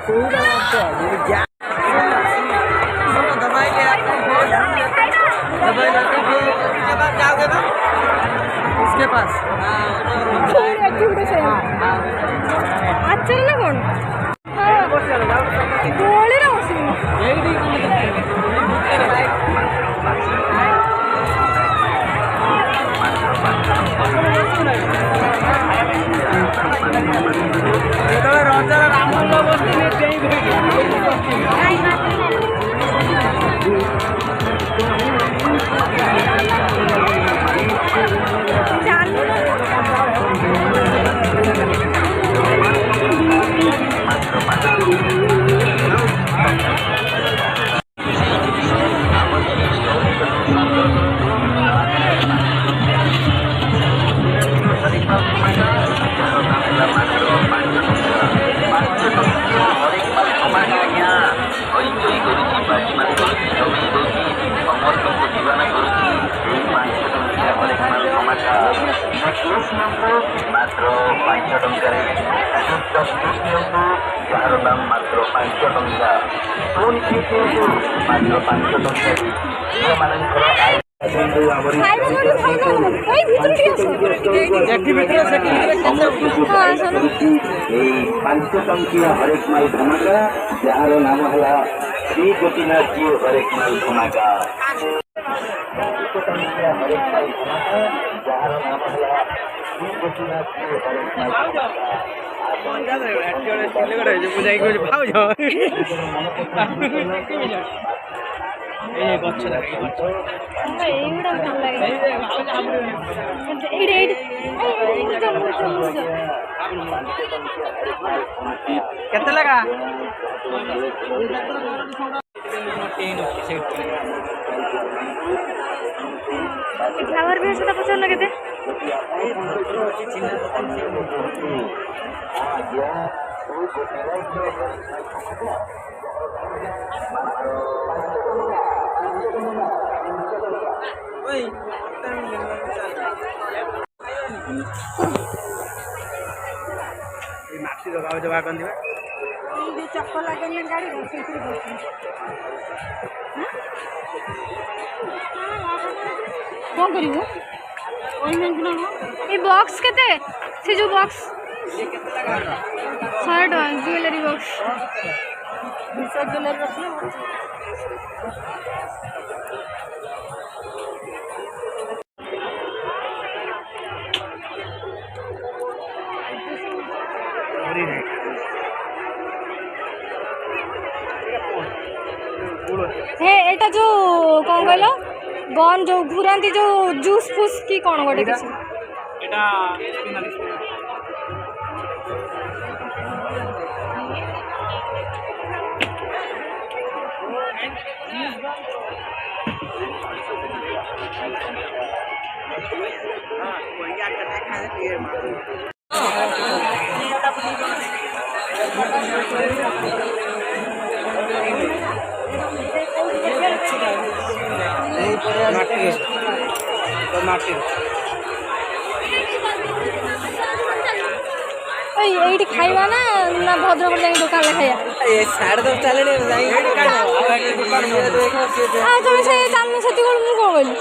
दवाई ले आते हैं, दवाई लेते हैं, उसके बाद जाओगे ना उसके पास। अच्छा ना कौन गोली ना बस ରଜର ରାମଲ ବସିଲେ मात्र 5 टंकारे यार दाम मात्र 5 टंका पुणी मात्र 5 टंका पांच टंकिया हरेक माल धमाका जार नाम है श्री गोपीनाथ जी हरेक माल धमाका हरेक माल धमाका जार नाम है श्री गोपीनाथ जी हरेक माल କେତେ ଲେଖା फ्लावर भी है पचास लगे थे चक्कर लगे गाड़ी कौन करू ये बॉक्स केते से जो बॉक्स 100 टका ज्वेलरी बॉक्स ज्वेलरी रखिए हे एटा जो कौन कहलो गन जो घुरांती जो जूस फूस की कौन गोटे किसी एटा ये खाइबा ना ना भद्रक जाए दुकान ले खाइया ये 10:30 चले जाई हां तुम से सामने सती को मु को बोली